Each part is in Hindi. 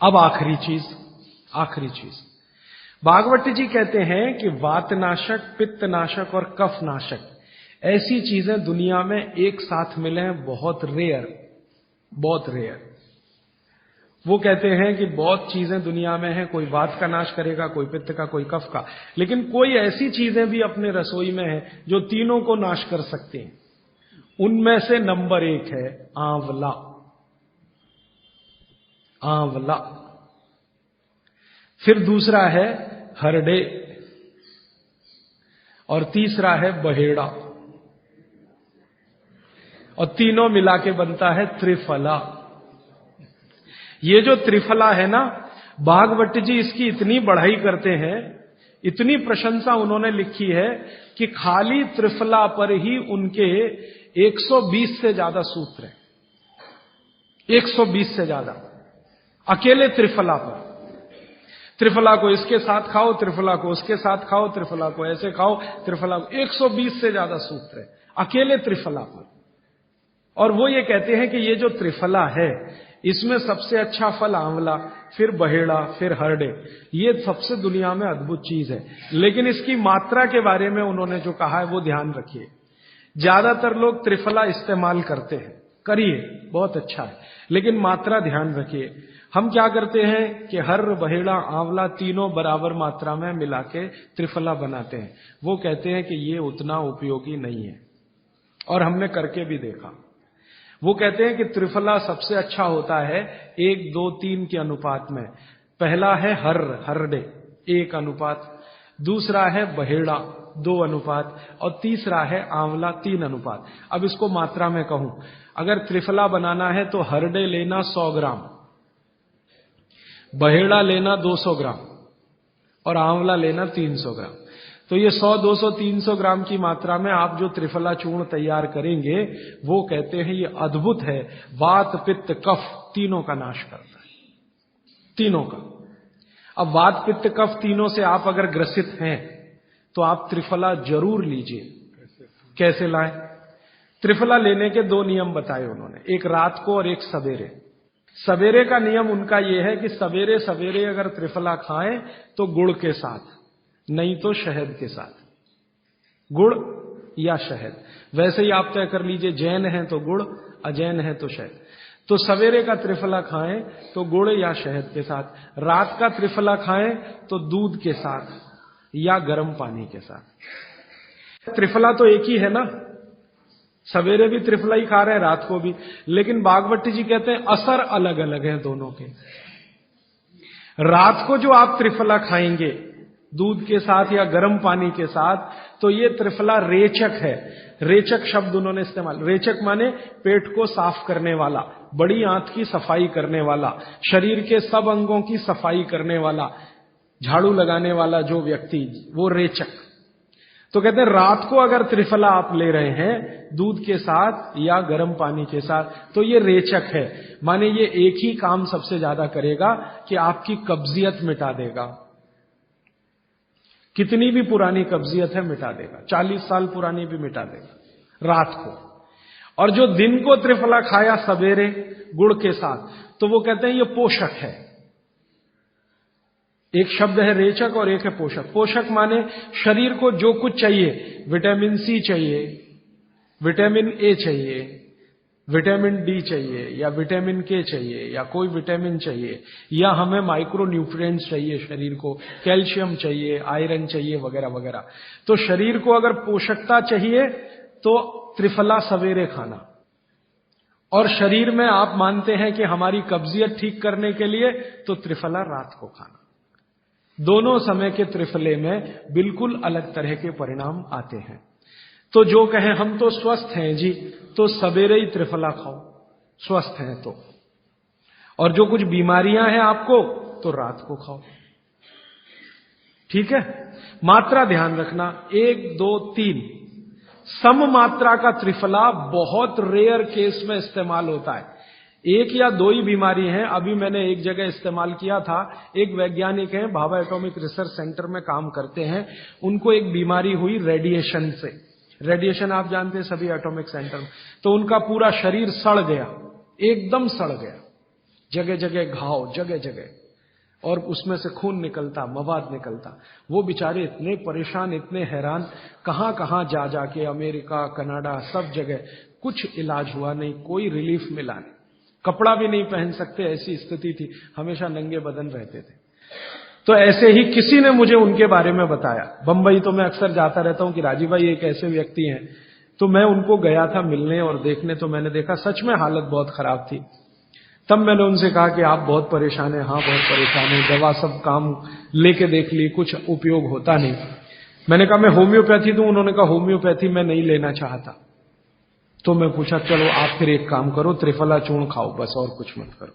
अब आखिरी चीज भागवत जी कहते हैं कि वातनाशक, पित्तनाशक और कफनाशक ऐसी चीजें दुनिया में एक साथ मिले हैं, बहुत रेयर। वो कहते हैं कि बहुत चीजें दुनिया में हैं, कोई वात का नाश करेगा, कोई पित्त का, कोई कफ का, लेकिन कोई ऐसी चीजें भी अपने रसोई में हैं जो तीनों को नाश कर सकते हैं। उनमें से नंबर 1 है आंवला। फिर दूसरा है हरडे और तीसरा है बहेड़ा, और तीनों मिला के बनता है त्रिफला। ये जो त्रिफला है ना, भागवत जी इसकी इतनी बढ़ाई करते हैं, इतनी प्रशंसा उन्होंने लिखी है कि खाली त्रिफला पर ही उनके 120 से ज्यादा सूत्र हैं। 120 से ज्यादा अकेले त्रिफला पर। त्रिफला को इसके साथ खाओ, त्रिफला को उसके साथ खाओ, त्रिफला को ऐसे खाओ, त्रिफला को 120 से ज्यादा सूत्र है अकेले त्रिफला पर। और वो ये कहते हैं कि ये जो त्रिफला है इसमें सबसे अच्छा फल आंवला, फिर बहेड़ा, फिर हरडे, ये सबसे दुनिया में अद्भुत चीज है। लेकिन इसकी मात्रा के बारे में उन्होंने जो कहा है वो ध्यान रखिए। ज्यादातर लोग त्रिफला इस्तेमाल करते हैं, करिए, बहुत अच्छा है, लेकिन मात्रा ध्यान रखिए। हम क्या करते हैं कि हर, बहेड़ा, आंवला तीनों बराबर मात्रा में मिला के त्रिफला बनाते हैं। वो कहते हैं कि ये उतना उपयोगी नहीं है, और हमने करके भी देखा। वो कहते हैं कि त्रिफला सबसे अच्छा होता है 1, 2, 3 के अनुपात में। पहला है हरडे 1 अनुपात, दूसरा है बहेड़ा 2 अनुपात, और तीसरा है आंवला 3 अनुपात। अब इसको मात्रा में कहूं, अगर त्रिफला बनाना है तो हरडे लेना 100 ग्राम, बहेड़ा लेना 200 ग्राम और आंवला लेना 300 ग्राम। तो ये 100, 200, 300 ग्राम की मात्रा में आप जो त्रिफला चूर्ण तैयार करेंगे, वो कहते हैं ये अद्भुत है, वात, पित्त, कफ तीनों का नाश करता है, तीनों का। अब वात, पित्त, कफ तीनों से आप अगर ग्रसित हैं तो आप त्रिफला जरूर लीजिए। कैसे लाएं? त्रिफला लेने के 2 नियम बताए उन्होंने, एक रात को और एक सवेरे। सवेरे का नियम उनका यह है कि सवेरे सवेरे अगर त्रिफला खाएं तो गुड़ के साथ, नहीं तो शहद के साथ, गुड़ या शहद। वैसे ही आप तय कर लीजिए, जैन है तो गुड़, अजैन है तो शहद। तो सवेरे का त्रिफला खाएं तो गुड़ या शहद के साथ, रात का त्रिफला खाएं तो दूध के साथ या गर्म पानी के साथ। त्रिफला तो एक ही है ना, सवेरे भी त्रिफला ही खा रहे हैं, रात को भी, लेकिन भागवत जी कहते हैं असर अलग अलग है दोनों के। रात को जो आप त्रिफला खाएंगे दूध के साथ या गर्म पानी के साथ, तो ये त्रिफला रेचक है। रेचक शब्द उन्होंने इस्तेमाल, रेचक माने पेट को साफ करने वाला, बड़ी आंत की सफाई करने वाला, शरीर के सब अंगों की सफाई करने वाला, झाड़ू लगाने वाला जो व्यक्ति, वो रेचक। तो कहते हैं रात को अगर त्रिफला आप ले रहे हैं दूध के साथ या गर्म पानी के साथ, तो ये रेचक है, माने ये एक ही काम सबसे ज्यादा करेगा कि आपकी कब्जियत मिटा देगा। कितनी भी पुरानी कब्जियत है मिटा देगा, 40 साल पुरानी भी मिटा देगा रात को। और जो दिन को त्रिफला खाया सवेरे गुड़ के साथ, तो वो कहते हैं ये पोषक है। एक शब्द है रेचक और एक है पोषक। पोषक माने शरीर को जो कुछ चाहिए, विटामिन सी चाहिए, विटामिन ए चाहिए, विटामिन डी चाहिए, या विटामिन के चाहिए, या कोई विटामिन चाहिए, या हमें माइक्रो न्यूट्रिएंट्स चाहिए शरीर को, कैल्शियम चाहिए, आयरन चाहिए, वगैरह वगैरह। तो शरीर को अगर पोषकता चाहिए तो त्रिफला सवेरे खाना, और शरीर में आप मानते हैं कि हमारी कब्जियत ठीक करने के लिए तो त्रिफला रात को खाना। दोनों समय के त्रिफले में बिल्कुल अलग तरह के परिणाम आते हैं। तो जो कहें हम तो स्वस्थ हैं जी, तो सवेरे ही त्रिफला खाओ, स्वस्थ हैं तो। और जो कुछ बीमारियां हैं आपको, तो रात को खाओ। ठीक है? मात्रा ध्यान रखना, 1, 2, 3 सम मात्रा का त्रिफला बहुत रेयर केस में इस्तेमाल होता है। 1 या 2 ही बीमारी हैं। अभी मैंने एक जगह इस्तेमाल किया था, एक वैज्ञानिक हैं, भाभा एटॉमिक रिसर्च सेंटर में काम करते हैं, उनको एक बीमारी हुई रेडिएशन से। रेडिएशन आप जानते हैं सभी एटॉमिक सेंटर में। तो उनका पूरा शरीर सड़ गया, एकदम सड़ गया, जगह जगह घाव, जगह जगह, और उसमें से खून निकलता, मवाद निकलता। वो बेचारे इतने परेशान, इतने हैरान, कहां कहां जा जाके, अमेरिका, कनाडा, सब जगह, कुछ इलाज हुआ नहीं, कोई रिलीफ मिला नहीं। कपड़ा भी नहीं पहन सकते, ऐसी स्थिति थी, हमेशा नंगे बदन रहते थे। तो ऐसे ही किसी ने मुझे उनके बारे में बताया। बंबई तो मैं अक्सर जाता रहता हूं कि राजीव भाई एक ऐसे व्यक्ति हैं, तो मैं उनको गया था मिलने और देखने, तो मैंने देखा सच में हालत बहुत खराब थी। तब मैंने उनसे कहा कि आप बहुत परेशान हैं। हाँ, बहुत परेशान है, दवा सब काम लेके देख ली, कुछ उपयोग होता नहीं। मैंने कहा मैं होम्योपैथी दूं? उन्होंने कहा होम्योपैथी मैं नहीं लेना चाहता। तो मैं पूछा चलो आप फिर एक काम करो, त्रिफला चूर्ण खाओ, बस और कुछ मत करो।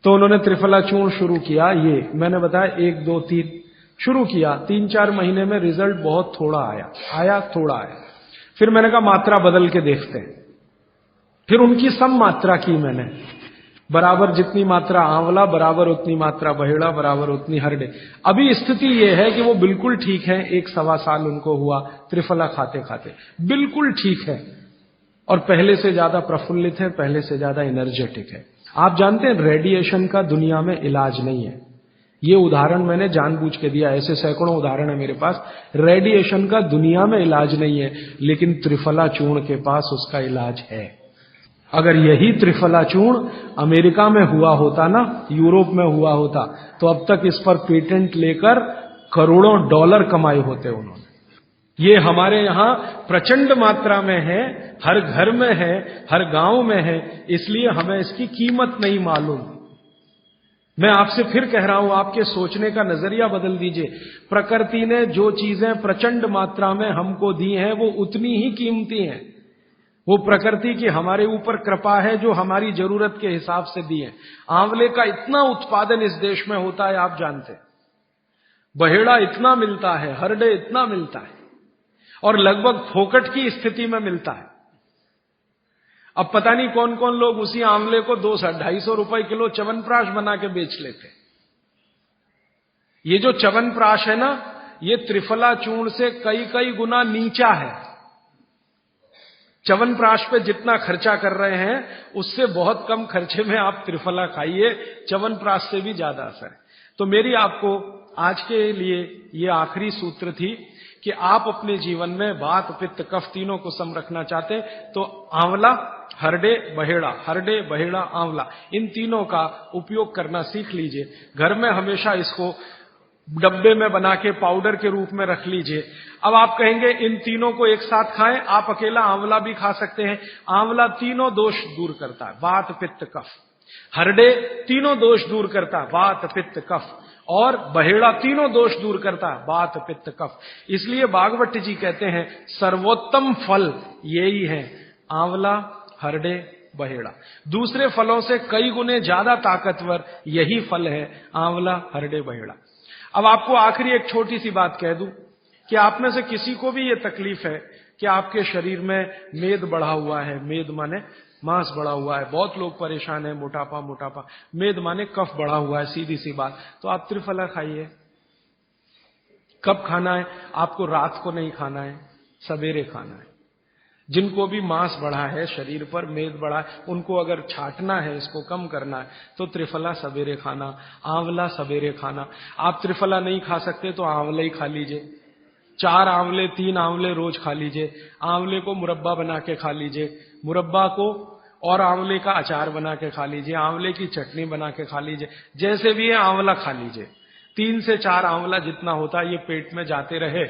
तो उन्होंने त्रिफला चूर्ण शुरू किया। ये मैंने बताया 1 2 3 शुरू किया। 3-4 महीने में रिजल्ट बहुत थोड़ा आया, थोड़ा आया। फिर मैंने कहा मात्रा बदल के देखते हैं। फिर उनकी सम मात्रा की मैंने, बराबर जितनी मात्रा आंवला, बराबर उतनी मात्रा बहेड़ा, बराबर उतनी हरडे। अभी स्थिति यह है कि वो बिल्कुल ठीक है। 1-1.25 साल उनको हुआ त्रिफला खाते खाते, बिल्कुल ठीक है, और पहले से ज्यादा प्रफुल्लित है, पहले से ज्यादा एनर्जेटिक है। आप जानते हैं रेडिएशन का दुनिया में इलाज नहीं है। ये उदाहरण मैंने जानबूझ के दिया, ऐसे सैकड़ों उदाहरण है मेरे पास। रेडिएशन का दुनिया में इलाज नहीं है, लेकिन त्रिफला चूर्ण के पास उसका इलाज है। अगर यही त्रिफला चूर्ण अमेरिका में हुआ होता ना, यूरोप में हुआ होता, तो अब तक इस पर पेटेंट लेकर करोड़ों डॉलर कमाए होते उन्होंने। ये हमारे यहां प्रचंड मात्रा में है, हर घर में है, हर गांव में है, इसलिए हमें इसकी कीमत नहीं मालूम। मैं आपसे फिर कह रहा हूं, आपके सोचने का नजरिया बदल दीजिए। प्रकृति ने जो चीजें प्रचंड मात्रा में हमको दी हैं, वो उतनी ही कीमती हैं। वो प्रकृति की हमारे ऊपर कृपा है, जो हमारी जरूरत के हिसाब से दी है। आंवले का इतना उत्पादन इस देश में होता है, आप जानते हैं। बहेड़ा इतना मिलता है, हरडे इतना मिलता है, और लगभग फोकट की स्थिति में मिलता है। अब पता नहीं कौन कौन लोग उसी आंवले को 200-250 रुपए किलो च्यवनप्राश बना के बेच लेते। ये जो च्यवनप्राश है ना, ये त्रिफला चूर्ण से कई गुना नीचा है। च्यवनप्राश पे जितना खर्चा कर रहे हैं, उससे बहुत कम खर्चे में आप त्रिफला खाइए, च्यवनप्राश से भी ज्यादा असर है। तो मेरी आपको आज के लिए ये आखिरी सूत्र थी कि आप अपने जीवन में वात, पित्त, कफ तीनों को सम रखना चाहते हैं, तो आंवला, हरडे, बहेड़ा, हरडे, बहेड़ा, आंवला, इन तीनों का उपयोग करना सीख लीजिए। घर में हमेशा इसको डब्बे में बना के पाउडर के रूप में रख लीजिए। अब आप कहेंगे इन तीनों को एक साथ खाएं, आप अकेला आंवला भी खा सकते हैं। आंवला तीनों दोष दूर करता है, वात, पित्त, कफ। हरडे तीनों दोष दूर करता है, वात, पित्त, कफ। और बहेड़ा तीनों दोष दूर करता है, वात, पित्त, कफ। इसलिए भागवत जी कहते हैं सर्वोत्तम फल यही है, आंवला, हरडे, बहेड़ा। दूसरे फलों से कई गुने ज्यादा ताकतवर यही फल है, आंवला, हरडे, बहेड़ा। अब आपको आखिरी एक छोटी सी बात कह दूं कि आप में से किसी को भी ये तकलीफ है कि आपके शरीर में मेद बढ़ा हुआ है, मेद माने मांस बढ़ा हुआ है, बहुत लोग परेशान है, मोटापा, मेद माने कफ बढ़ा हुआ है, सीधी सी बात, तो आप त्रिफला खाइए। कब खाना है? आपको रात को नहीं खाना है, सवेरे खाना है। जिनको भी मांस बढ़ा है शरीर पर, मेद बढ़ा है, उनको अगर छाटना है, इसको कम करना है, तो त्रिफला सवेरे खाना, आंवला सवेरे खाना। आप त्रिफला नहीं खा सकते तो आंवला ही खा लीजिए। 4 आंवले, 3 आंवले रोज खा लीजिए। आंवले को मुरब्बा बना के खा लीजिए, मुरब्बा को और आंवले का अचार बना के खा लीजिए, आंवले की चटनी बना के खा लीजिए, जैसे भी है आंवला खा लीजिए। 3 से 4 आंवला जितना होता है, ये पेट में जाते रहे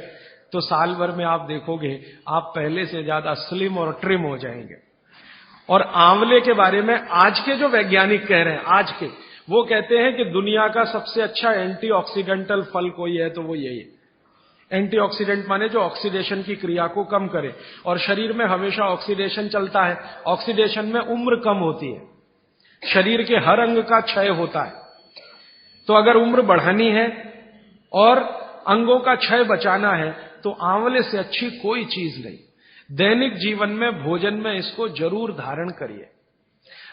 तो साल भर में आप देखोगे आप पहले से ज्यादा स्लिम और ट्रिम हो जाएंगे। और आंवले के बारे में आज के जो वैज्ञानिक कह रहे हैं, आज के, वो कहते हैं कि दुनिया का सबसे अच्छा एंटीऑक्सीडेंटल फल कोई है तो वो यही है। एंटीऑक्सीडेंट माने जो ऑक्सीडेशन की क्रिया को कम करे, और शरीर में हमेशा ऑक्सीडेशन चलता है। ऑक्सीडेशन में उम्र कम होती है, शरीर के हर अंग का क्षय होता है। तो अगर उम्र बढ़ानी है और अंगों का क्षय बचाना है, तो आंवले से अच्छी कोई चीज नहीं। दैनिक जीवन में, भोजन में इसको जरूर धारण करिए।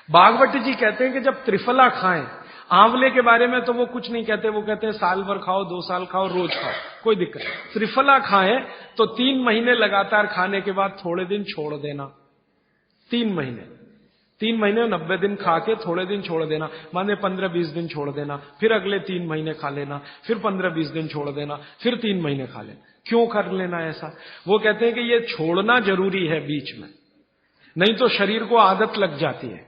भागवत जी कहते हैं कि जब त्रिफला खाएं, आंवले के बारे में तो वो कुछ नहीं कहते, वो कहते हैं साल भर खाओ, 2 साल खाओ, रोज खाओ, कोई दिक्कत नहीं। त्रिफला खाएं तो 3 महीने लगातार खाने के बाद थोड़े दिन छोड़ देना, 3 महीने। 3 महीने 90 दिन खा के थोड़े दिन छोड़ देना, माने 15-20 दिन छोड़ देना, फिर अगले 3 महीने खा लेना, फिर 15-20 दिन छोड़ देना, फिर 3 महीने खा लेना। क्यों कर लेना ऐसा? वो कहते हैं कि ये छोड़ना जरूरी है बीच में, नहीं तो शरीर को आदत लग जाती है,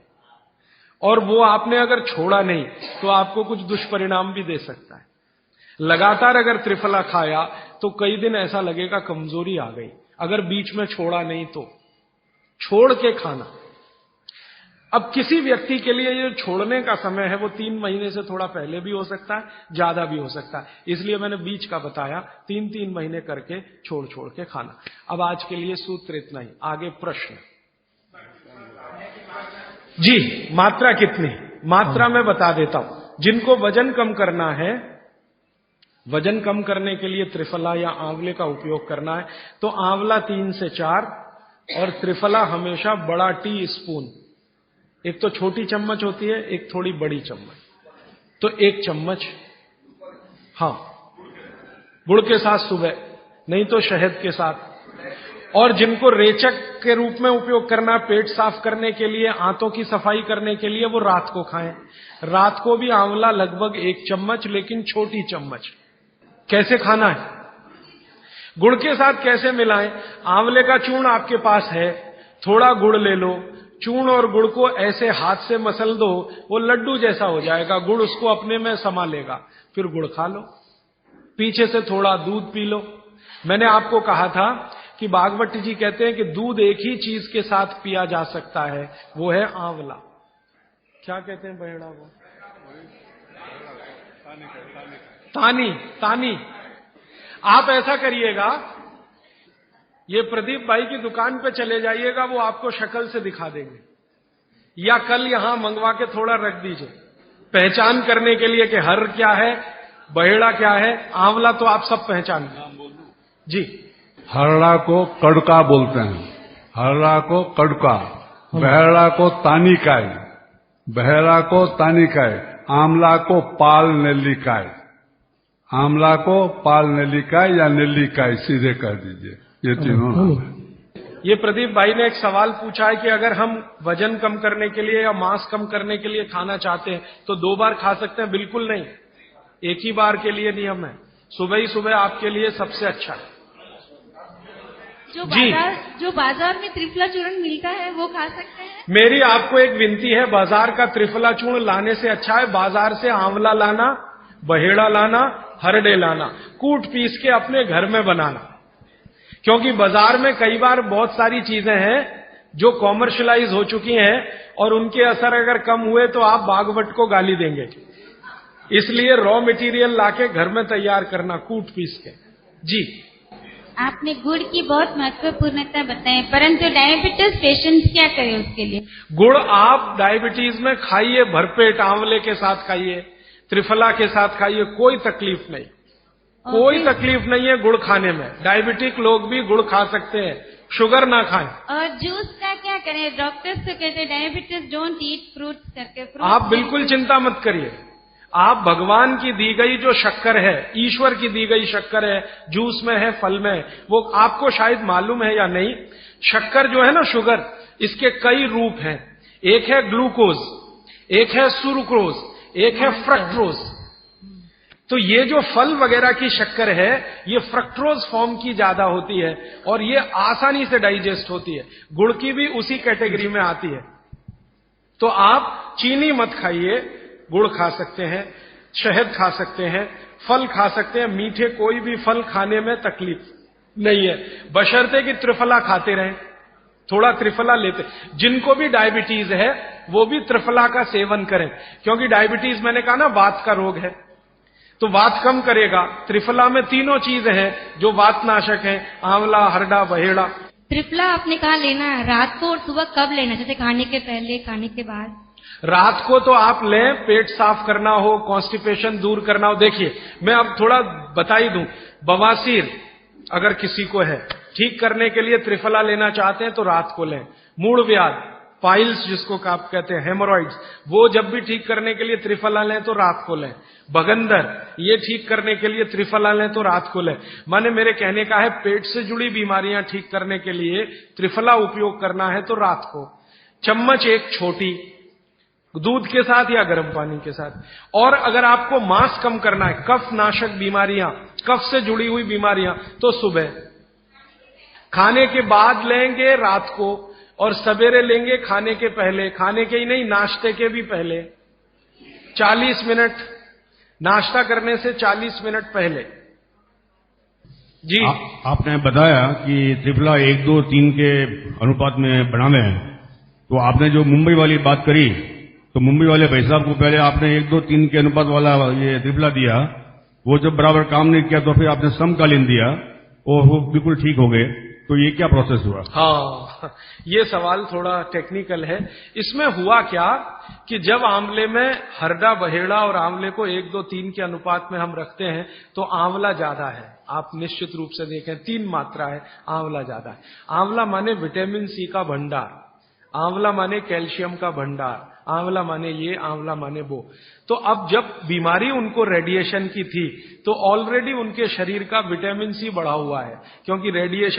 और वो आपने अगर छोड़ा नहीं तो आपको कुछ दुष्परिणाम भी दे सकता है। लगातार अगर त्रिफला खाया तो कई दिन ऐसा लगेगा कमजोरी आ गई, अगर बीच में छोड़ा नहीं तो। छोड़ के खाना। अब किसी व्यक्ति के लिए ये छोड़ने का समय है वो 3 महीने से थोड़ा पहले भी हो सकता है, ज्यादा भी हो सकता है, इसलिए मैंने बीच का बताया। 3-3 महीने करके छोड़ छोड़ के खाना। अब आज के लिए सूत्र इतना ही, आगे प्रश्न। जी, मात्रा कितनी? मात्रा में बता देता हूं। जिनको वजन कम करना है, वजन कम करने के लिए त्रिफला या आंवले का उपयोग करना है तो आंवला 3 से 4 और त्रिफला हमेशा बड़ा टी स्पून, एक तो छोटी चम्मच होती है, एक थोड़ी बड़ी चम्मच, तो 1 चम्मच। हाँ, गुड़ के साथ सुबह, नहीं तो शहद के साथ। और जिनको रेचक के रूप में उपयोग करना, पेट साफ करने के लिए, आंतों की सफाई करने के लिए, वो रात को खाएं। रात को भी आंवला लगभग 1 चम्मच, लेकिन छोटी चम्मच। कैसे खाना है? गुड़ के साथ कैसे मिलाएं? आंवले का चूर्ण आपके पास है, थोड़ा गुड़ ले लो, चूर्ण और गुड़ को ऐसे हाथ से मसल दो, वो लड्डू जैसा हो जाएगा, गुड़ उसको अपने में समा लेगा, फिर गुड़ खा लो। पीछे से थोड़ा दूध पी लो। मैंने आपको कहा था कि भागवती जी कहते हैं कि दूध एक ही चीज के साथ पिया जा सकता है, वो है आंवला। क्या कहते हैं बहेड़ा वो? तानी। तानी। आप ऐसा करिएगा, ये प्रदीप भाई की दुकान पे चले जाइएगा, वो आपको शक्ल से दिखा देंगे, या कल यहां मंगवा के थोड़ा रख दीजिए पहचान करने के लिए कि हर क्या है, बहेड़ा क्या है, आंवला तो आप सब पहचान जी। हरड़ा को कड़का बोलते हैं, हरड़ा को कड़का, बहेड़ा को तानिकाय, बहेड़ा को तानिकाय, आंवला को पाल नेल्लिकाय, आंवला को पाल नेल्लिकाय या नेल्लिकाय सीधे कह दीजिए, ये तीनों नाम है। ये प्रदीप भाई ने एक सवाल पूछा है कि अगर हम वजन कम करने के लिए या मांस कम करने के लिए खाना चाहते हैं तो 2 बार खा सकते हैं? बिल्कुल नहीं, एक ही बार के लिए नियम है। सुबह ही सुबह आपके लिए सबसे अच्छा है। जो बाजार में त्रिफला चूर्ण मिलता है वो खा सकते हैं? मेरी आपको एक विनती है, बाजार का त्रिफला चूर्ण लाने से अच्छा है बाजार से आंवला लाना, बहेड़ा लाना, हरड़े लाना, कूट पीस के अपने घर में बनाना। क्योंकि बाजार में कई बार बहुत सारी चीजें हैं जो कॉमर्शलाइज हो चुकी हैं और उनके असर अगर कम हुए तो आप बागवट को गाली देंगे। इसलिए रॉ मटेरियल लाके घर में तैयार करना, कूट पीस के। जी, आपने गुड़ की बहुत महत्वपूर्णता बताई, परंतु डायबिटीज पेशेंट्स क्या करें उसके लिए? गुड़ आप डायबिटीज में खाइए, भरपेट आंवले के साथ खाइए, त्रिफला के साथ खाइए, कोई तकलीफ नहीं, कोई तकलीफ नहीं है गुड़ खाने में। डायबिटिक लोग भी गुड़ खा सकते हैं, शुगर ना खाएं। और जूस का क्या करें? डॉक्टर्स तो कहते हैं डायबिटीज डोंट ईट फ्रूट्स करके। आप बिल्कुल चिंता मत करिए, आप भगवान की दी गई जो शक्कर है, ईश्वर की दी गई शक्कर है, जूस में है, फल में है, वो आपको शायद मालूम है या नहीं। शक्कर जो है ना, शुगर, इसके कई रूप हैं। एक है ग्लूकोज, एक है सुक्रोज, एक है फ्रक्टोज। तो ये जो फल वगैरह की शक्कर है, ये फ्रक्टोज फॉर्म की ज्यादा होती है और ये आसानी से डाइजेस्ट होती है। गुड़ की भी उसी कैटेगरी में आती है। तो आप चीनी मत खाइए, गुड़ खा सकते हैं, शहद खा सकते हैं, फल खा सकते हैं। मीठे कोई भी फल खाने में तकलीफ नहीं है, बशर्ते कि त्रिफला खाते रहें, थोड़ा त्रिफला लेते। जिनको भी डायबिटीज है वो भी त्रिफला का सेवन करें, क्योंकि डायबिटीज मैंने कहा ना वात का रोग है, तो वात कम करेगा। त्रिफला में तीनों चीजें हैं जो वातनाशक हैं, आंवला, हरड़ा, बहेड़ा। त्रिफला आपने कहा लेना है रात को और सुबह कब लेना? जैसे खाने के पहले, खाने के बाद? रात को तो आप लें, पेट साफ करना हो, कॉन्स्टिपेशन दूर करना हो। देखिए, मैं अब थोड़ा बता ही दूं, बवासीर अगर किसी को है, ठीक करने के लिए त्रिफला लेना चाहते हैं तो रात को लें। मूड व्याध, पाइल्स जिसको आप कहते हैं, हेमोरॉइड्स, वो जब भी ठीक करने के लिए त्रिफला लें तो रात को लें। बगंदर, ये ठीक करने के लिए त्रिफला लें तो रात को लें। माने मेरे कहने का है, पेट से जुड़ी बीमारियां ठीक करने के लिए त्रिफला उपयोग करना है तो रात को। चम्मच एक छोटी, दूध के साथ या गर्म पानी के साथ। और अगर आपको मांस कम करना है, कफ नाशक बीमारियां, कफ से जुड़ी हुई बीमारियां, तो सुबह खाने के बाद लेंगे, रात को, और सवेरे लेंगे खाने के पहले, खाने के ही नहीं नाश्ते के भी पहले 40 मिनट, नाश्ता करने से 40 मिनट पहले। जी आपने बताया कि त्रिफला 1, 2, 3 के अनुपात में बनावे हैं, तो आपने जो मुंबई वाली बात करी, तो मुंबई वाले भाई साहब को पहले आपने 1, 2, 3 के अनुपात वाला ये त्रिफला दिया, वो जब बराबर काम नहीं किया तो फिर आपने समकालीन दिया और वो बिल्कुल ठीक हो गए। तो ये क्या प्रोसेस हुआ? हाँ, ये सवाल थोड़ा टेक्निकल है। इसमें हुआ क्या कि जब आंवले में हरडा, बहेड़ा और आंवले को 1, 2, 3 के अनुपात में हम रखते हैं तो आंवला ज्यादा है। आप निश्चित रूप से देखें 3 मात्रा है, आंवला ज्यादा है। आंवला माने विटामिन सी का भंडार, आंवला माने कैल्शियम का भंडार, आंवला माने ये, आंवला माने वो। तो अब जब बीमारी उनको रेडिएशन की थी तो ऑलरेडी उनके शरीर का विटामिन सी बढ़ा हुआ है, क्योंकि रेडिएशन